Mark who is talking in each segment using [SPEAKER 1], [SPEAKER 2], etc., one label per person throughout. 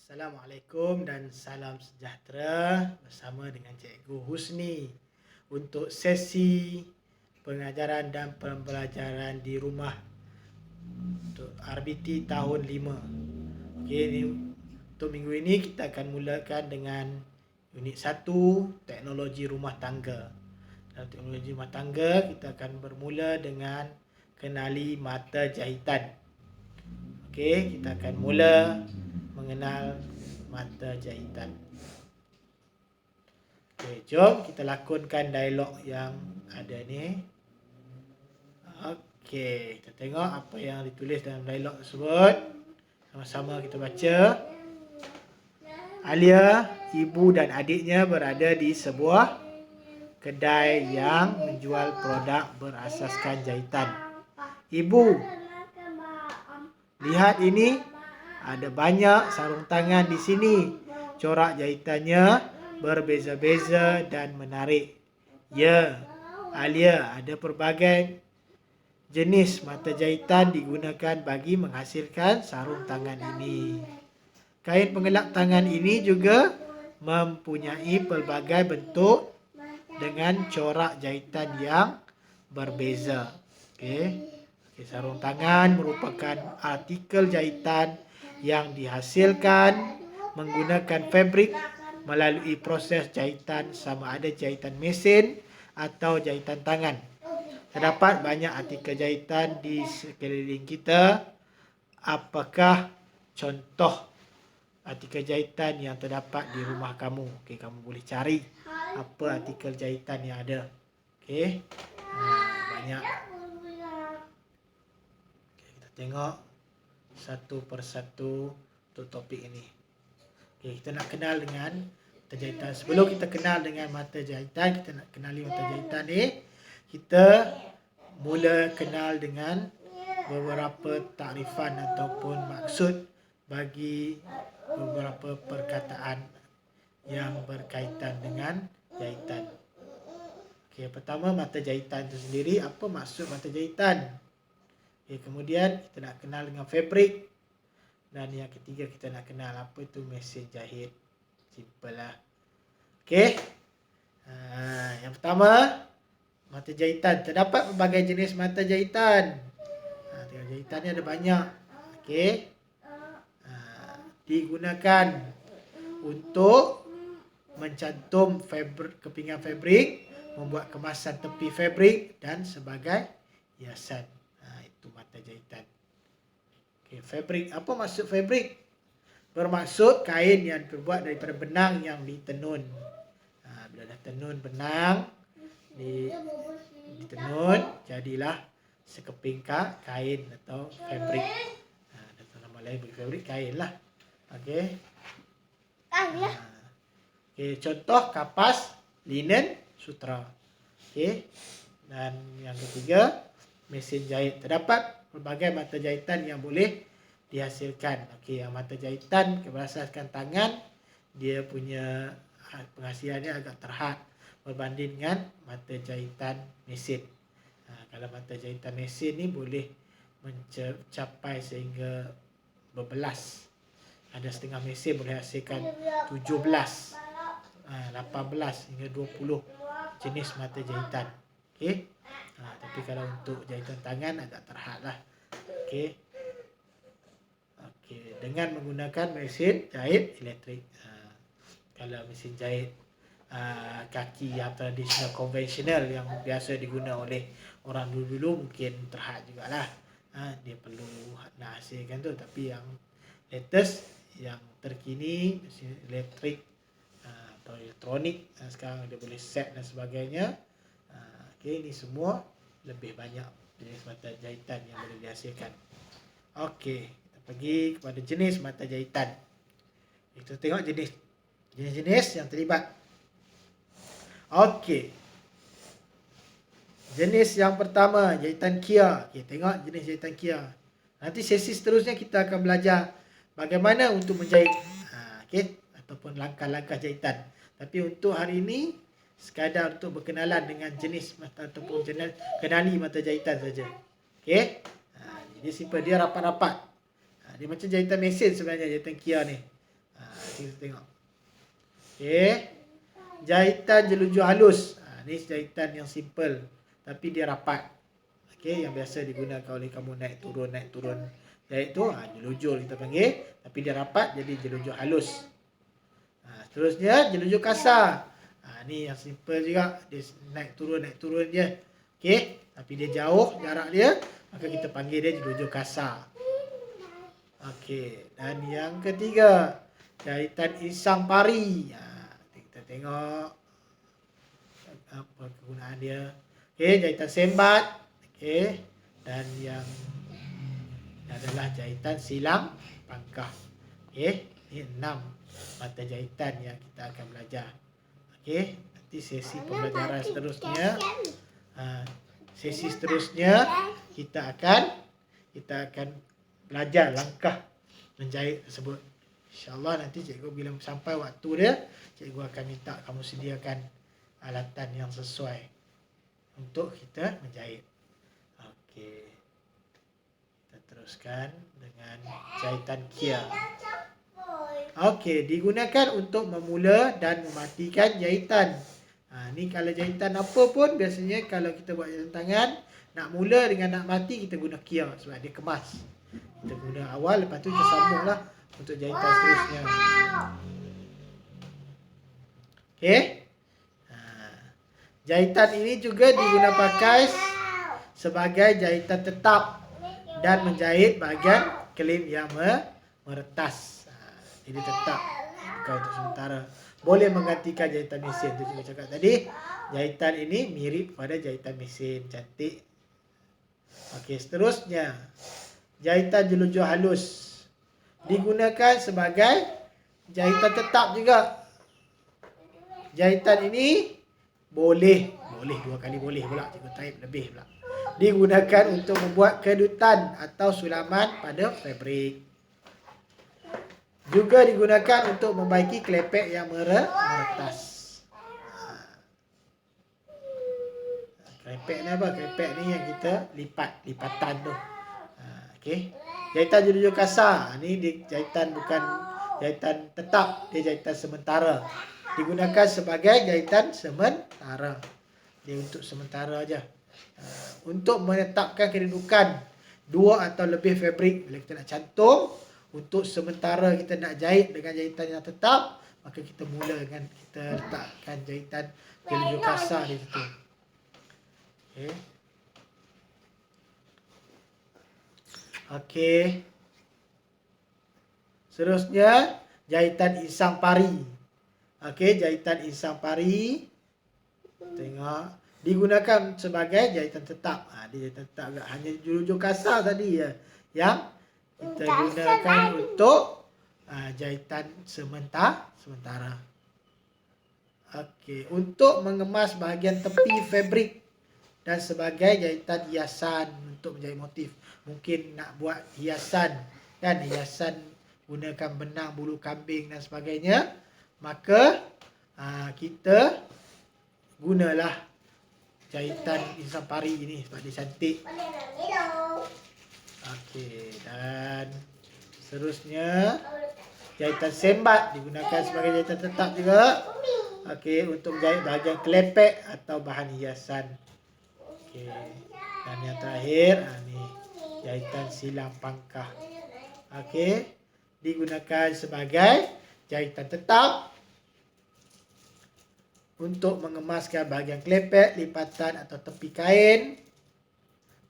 [SPEAKER 1] Assalamualaikum dan salam sejahtera bersama dengan Cikgu Husni untuk sesi pengajaran dan pembelajaran di rumah untuk RBT tahun 5. Okey, untuk minggu ini kita akan mulakan dengan unit 1 teknologi rumah tangga. Dalam teknologi rumah tangga kita akan bermula dengan kenali mata jahitan. Okey, kita akan mula mengenal mata jahitan. Okey, jom kita lakonkan dialog yang ada ni. Okey, kita tengok apa yang ditulis dalam dialog tersebut. Sama-sama kita baca. Alia, ibu dan adiknya berada di sebuah kedai yang menjual produk berasaskan jahitan. Ibu, lihat ini. Ada banyak sarung tangan di sini. Corak jahitannya berbeza-beza dan menarik. Ya, Alia, ada pelbagai jenis mata jahitan digunakan bagi menghasilkan sarung tangan ini. Kain pengelap tangan ini juga mempunyai pelbagai bentuk dengan corak jahitan yang berbeza. Okey, sarung tangan merupakan artikel jahitan yang dihasilkan menggunakan fabrik melalui proses jahitan, sama ada jahitan mesin atau jahitan tangan. Terdapat banyak artikel jahitan di sekeliling kita. Apakah contoh artikel jahitan yang terdapat di rumah kamu? Okey, kamu boleh cari apa artikel jahitan yang ada. Okey. Banyak. Okey, kita tengok satu persatu untuk topik ini. Okey, kita nak kenal dengan mata jahitan. Sebelum kita kenal dengan mata jahitan, kita nak kenali mata jahitan ni, kita mula kenal dengan beberapa takrifan ataupun maksud bagi beberapa perkataan yang berkaitan dengan jahitan. Okey, pertama mata jahitan itu sendiri, apa maksud mata jahitan? Okay, kemudian kita nak kenal dengan fabrik. Dan yang ketiga kita nak kenal apa itu mesin jahit. Simple lah. Okey. Yang pertama, mata jahitan. Terdapat berbagai jenis mata jahitan. Tengok jahitan ni ada banyak. Okey. Digunakan untuk mencantum kepingan fabrik, membuat kemasan tepi fabrik dan sebagai hiasan. Itu mata jahitan. Okey, fabrik. Apa maksud fabrik? Bermaksud kain yang terbuat daripada benang yang ditenun. Bila dah tenun benang, ditenun, jadilah sekeping kain atau fabrik. Nama lain bagi fabrik, kain lah. Okey. Okey, contoh kapas, linen, sutera. Okey. Dan yang ketiga, mesin jahit. Terdapat pelbagai mata jahitan yang boleh dihasilkan. Okey, yang mata jahitan berasaskan tangan, dia punya penghasilannya agak terhad berbanding dengan mata jahitan mesin. Kalau mata jahitan mesin ni boleh mencapai sehingga berbelas. Ada setengah mesin boleh hasilkan 17, 18 hingga 20 jenis mata jahitan. Okey. Tapi kalau untuk jahitan tangan agak terhad lah. Okey. Okey, dengan menggunakan mesin jahit elektrik. Kalau mesin jahit kaki yang tradisional konvensional yang biasa diguna oleh orang dulu-dulu mungkin terhad jugalah. Dia perlu nak hasilkan tu. Tapi yang latest, yang terkini, mesin elektrik atau elektronik, sekarang dia boleh set dan sebagainya. Okey, ini semua lebih banyak jenis mata jahitan yang boleh dihasilkan. Okey, kita pergi kepada jenis mata jahitan. Kita tengok jenis-jenis yang terlibat. Okey. Jenis yang pertama, jahitan Kia. Okey, tengok jenis jahitan Kia. Nanti sesi seterusnya kita akan belajar bagaimana untuk menjahit. Okey, ataupun langkah-langkah jahitan. Tapi untuk hari ini, sekadar untuk berkenalan dengan jenis mata ataupun kenali mata jahitan saja. Okey. Dia simple, dia rapat-rapat. Dia macam jahitan mesin sebenarnya, jahitan Kia ni. Kita tengok. Okey. Jahitan jelujur halus. Ni jahitan yang simple tapi dia rapat. Okey, yang biasa digunakan oleh kamu naik turun jahit tu, jelujur kita panggil, tapi dia rapat jadi jelujur halus. Seterusnya jelujur kasar. Ni yang simple juga, dia naik turun je. Okey, tapi dia jauh jarak dia, maka kita panggil dia jelujur kasar. Okey, dan yang ketiga, jahitan insang pari. Kita tengok apa kegunaan dia. Okey, jahitan sembat. Okey, dan yang adalah jahitan silang pangkah. Okey, ini 6 mata jahitan yang kita akan belajar. Okey, nanti sesi pembelajaran seterusnya. Sesi seterusnya kita akan belajar langkah menjahit tersebut. InsyaAllah nanti cikgu bila sampai waktu dia, cikgu akan minta kamu sediakan alatan yang sesuai untuk kita menjahit. Okey. Kita teruskan dengan jahitan kia. Okey, digunakan untuk memula dan mematikan jahitan. Ni kalau jahitan apa pun, biasanya kalau kita buat jahitan tangan, nak mula dengan nak mati, kita guna kia sebab dia kemas. Kita guna awal, lepas tu kita sambunglah untuk jahitan seterusnya. Okey. Jahitan ini juga digunakan pakai sebagai jahitan tetap dan menjahit bahagian kelip yang meretas. Jadi tetap, bukan untuk sementara. Boleh menggantikan jahitan mesin. Itu cikgu cakap tadi. Jahitan ini mirip pada jahitan mesin. Cantik. Okey, seterusnya. Jahitan jelujur halus. Digunakan sebagai jahitan tetap juga. Jahitan ini boleh 2 kali boleh pula. Cikgu type lebih pula. Digunakan untuk membuat kedutan atau sulaman pada fabrik. Juga digunakan untuk membaiki kelepek yang meretas. Kelepek ni apa? Kelepek ni yang kita lipatan tu. Okey. Jahitan jelujur kasar. Ni jahitan bukan jahitan tetap, dia jahitan sementara. Digunakan sebagai jahitan sementara. Dia untuk sementara aja. Untuk menetapkan kedudukan 2 atau lebih fabrik. Bila kita nak cantum, untuk sementara kita nak jahit dengan jahitan yang tetap, maka kita mula dengan kita letakkan jahitan jelujur kasar di situ. Okey. Okey. Seterusnya jahitan insang pari. Okey, jahitan insang pari. Tengok, digunakan sebagai jahitan tetap. Dia jahitan tetap juga. Hanya jelujur kasar tadi ya yang kita gunakan untuk jahitan sementara. Okey, untuk mengemas bahagian tepi fabrik dan sebagai jahitan hiasan untuk menjahit motif. Mungkin nak buat hiasan kan, hiasan gunakan benang bulu kambing dan sebagainya, maka kita gunalah jahitan insang pari ini sebab dia cantik. Okey, dan seterusnya jahitan sembat digunakan sebagai jahitan tetap juga. Okey, untuk menjahit bahagian kelepek atau bahan hiasan. Okey, dan yang terakhir ni jahitan silang pangkah. Okey, digunakan sebagai jahitan tetap untuk mengemaskan bahagian kelepek, lipatan atau tepi kain,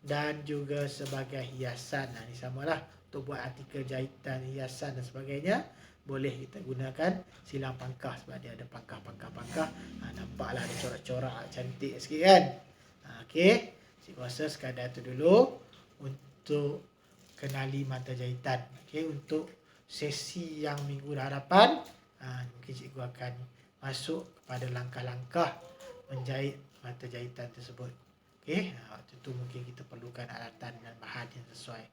[SPEAKER 1] dan juga sebagai hiasan. Ini samalah untuk buat artikel jahitan, hiasan dan sebagainya. Boleh kita gunakan silang pangkah sebab dia ada pangkah. Nampaklah ada corak-corak cantik sikit kan. Okey, cikgu rasa sekadar itu dulu untuk kenali mata jahitan. Okey, untuk sesi yang minggu hadapan, mungkin cikgu akan masuk kepada langkah-langkah menjahit mata jahitan tersebut. Okey, waktu itu mungkin kita perlukan alatan dan bahan yang sesuai.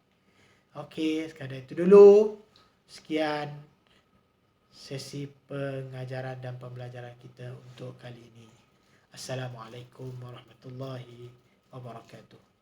[SPEAKER 1] Okey, sekadar itu dulu. Sekian sesi pengajaran dan pembelajaran kita untuk kali ini. Assalamualaikum warahmatullahi wabarakatuh.